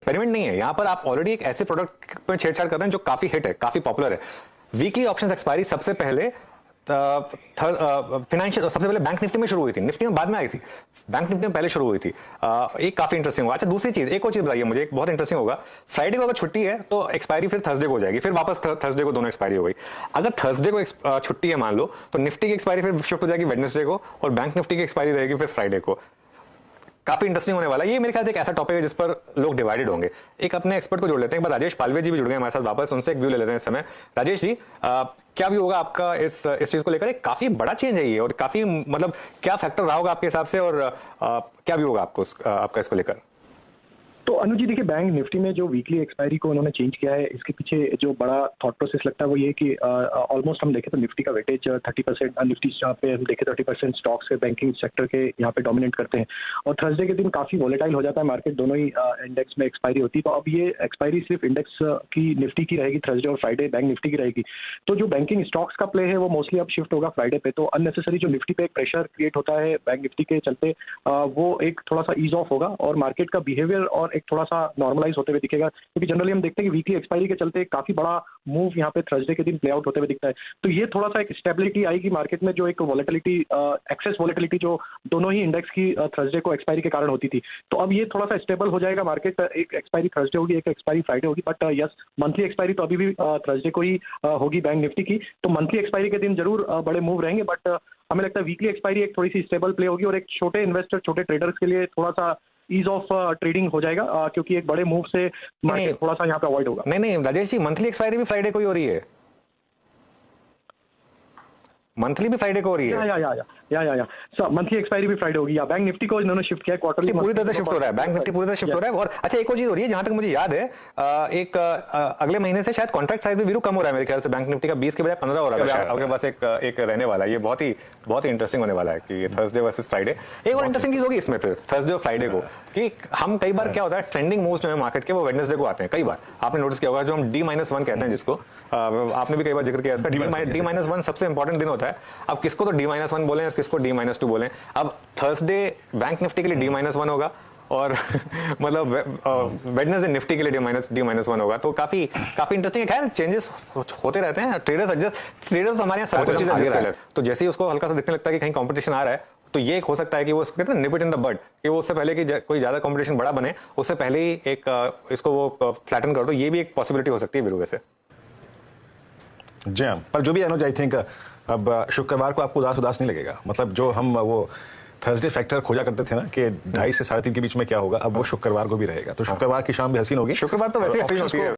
Experiment नहीं है, यहाँ पर आप ऑलरेडी एक ऐसे प्रोडक्ट पर छेड़छाड़ कर रहे हैं जो काफी हिट है, काफी पॉपुलर है। वीकली ऑप्शंस एक्सपायरी सबसे पहले फाइनेंशियल सबसे पहले बैंक निफ्टी में शुरू हुई थी, निफ्टी में बाद में आई थी, बैंक निफ्टी में पहले शुरू हुई थी। एक काफी इंटरेस्टिंग होगा। अच्छा दूसरी चीज, एक और चीज बताइए मुझे, एक बहुत इंटरेस्टिंग होगा। फ्राइडे को अगर छुट्टी है तो एक्सपायरी फिर थर्सडे को हो जाएगी, फिर वापस थर्सडे को दोनों एक्सपायरी हो गई। अगर थर्सडे को छुट्टी है मान लो, तो निफ्टी की एक्सपायरी फिर शिफ्ट हो जाएगी वेडनेसडे को, और बैंक निफ्टी की एक्सपायरी रहेगी फिर फ्राइडे को। काफी इंटरेस्टिंग होने वाला है ये। मेरे ख्याल से एक ऐसा टॉपिक है जिस पर लोग डिवाइडेड होंगे। एक अपने एक्सपर्ट को जोड़ लेते हैं, एक बार राजेश पालवे जी भी जुड़ गए हमारे साथ वापस, उनसे एक व्यू ले लेते हैं इस समय। राजेश जी, क्या व्यू होगा आपका इस चीज को लेकर? काफी बड़ा चेंज है ये, और काफी मतलब क्या फैक्टर रहा होगा आपके हिसाब से, और क्या व्यू होगा आपका इसको लेकर? तो अनुज जी देखिए, बैंक निफ्टी में जो वीकली एक्सपायरी को उन्होंने चेंज किया है, इसके पीछे जो बड़ा थॉट प्रोसेस लगता है वो ये कि ऑलमोस्ट हम देखें तो निफ्टी का वेटेज 30%, निफ्टी पे हम देखें 30% स्टॉक्स के बैंकिंग सेक्टर के यहाँ पे डोमिनेट करते हैं, और थर्सडे के दिन काफी वॉलेटाइल हो जाता है मार्केट, दोनों ही इंडेक्स में एक्सपायरी होती है। तो अब ये एक्सपायरी सिर्फ इंडेक्स की निफ्टी की रहेगी थर्सडे, और फ्राइडे बैंक निफ्टी की रहेगी। तो जो बैंकिंग स्टॉक्स का प्ले है वो मोस्टली अब शिफ्ट होगा फ्राइडे पे। तो अननेसेसरी जो निफ्टी पे एक प्रेशर क्रिएट होता है बैंक निफ्टी के चलते, वो एक थोड़ा सा ईज ऑफ होगा, और मार्केट का बिहेवियर और एक थोड़ा सा नॉर्मलाइज होते हुए दिखेगा। क्योंकि जनरली हम देखते हैं कि वीकली एक्सपायरी के चलते काफी बड़ा मूव यहाँ पे थर्सडे के दिन प्ले आउट होते हुए दिखता है। तो ये थोड़ा सा एक स्टेबिलिटी आएगी मार्केट में, जो एक वॉलेटिलिटी, एक्सेस वॉलेटिलिटी जो दोनों ही इंडेक्स की थर्सडे को एक्सपायरी के कारण होती थी, तो अब ये थोड़ा सा स्टेबल हो जाएगा मार्केट। एक एक्सपायरी थर्सडे होगी, एक एक्सपायरी फ्राइडे होगी, बट यस, मंथली एक्सपायरी तो अभी भी थर्सडे को ही होगी बैंक निफ्टी की। तो मंथली एक्सपायरी के दिन जरूर बड़े मूव रहेंगे, बट हमें लगता है वीकली एक्सपायरी एक थोड़ी सी स्टेबल प्ले होगी, और एक छोटे इन्वेस्टर, छोटे ट्रेडर्स के लिए थोड़ा सा ईज ऑफ ट्रेडिंग हो जाएगा, क्योंकि एक बड़े मूव से मार्केट थोड़ा सा यहाँ पे अवॉइड होगा। नहीं राजेश जी, मंथली एक्सपायरी भी फ्राइडे को ही हो रही है, मंथली भी फ्राइडे को हो रही है। या सर, मंथली एक्सपायरी भी फ्राइडे होगी, या बैंक निफ्टी को इन्होंने शिफ्ट किया, क्वार्टरली पूरी तरह से शिफ्ट हो रहा है, बैंक निफ्टी पूरी तरह शिफ्ट हो रहा है। और अच्छा एक और चीज हो रही है, जहां तक मुझे याद है, एक अगले महीने से शायद कॉन्ट्रैक्ट साइज भी वीरू कम हो रहा है मेरे ख्याल से, बैंक निफ्टी का 20 के बजाय 15 हो रहा है। आपके पास एक रहने वाला है, ये बहुत ही इंटरेस्टिंग होने वाला है कि ये थर्सडे वर्सेस फ्राइडे। एक और इंटरेस्टिंग चीज होगी इसमें फिर थर्सडे और फ्राइडे को, कि हम कई बार क्या होता है, ट्रेंडिंग मूव्स जो है मार्केट के वो वेडनेसडे को आते हैं। कई बार आपने नोटिस किया होगा, जो हम D-1 कहते हैं, जिसको आपने भी कई बार जिक्र किया, इसका D-1 सबसे इंपॉर्टेंट दिन होता है। अब किसको तो D-1 बोले, किसको D-2 बोले। अब थर्सडे बैंक निफ्टी के लिए D-1 होगा, और मतलब वेडनेसडे निफ्टी के लिए D-1 होगा। तो काफी इंटरेस्टिंग है। खैर चेंजेस होते रहते हैं, ट्रेडर्स हमारे यहाँ सारी चीजें एडजस्ट कर लेते हैं। तो जैसे ही उसको हल्का सा दिखने लगता है कि कहीं कंपटीशन आ रहा है, तो ये हो सकता है कि वो कहते हैं निप इट इन द बड, कि वो उससे पहले कि कोई ज्यादा कंपटीशन बड़ा बने, उससे पहले ही इसको वो फ्लैटन कर दो। ये भी एक पॉसिबिलिटी हो सकती है वीरू वैसे। जी हाँ, पर जो भी अनुज, आई थिंक अब शुक्रवार को आपको उदास नहीं लगेगा। मतलब जो हम वो थर्सडे फैक्टर खोजा करते थे ना कि 2:30 से 3:30 के बीच में क्या होगा, अब वो शुक्रवार को भी रहेगा। तो शुक्रवार की शाम भी हसीन होगी। शुक्रवार तो वैसे ही हसीन होती है।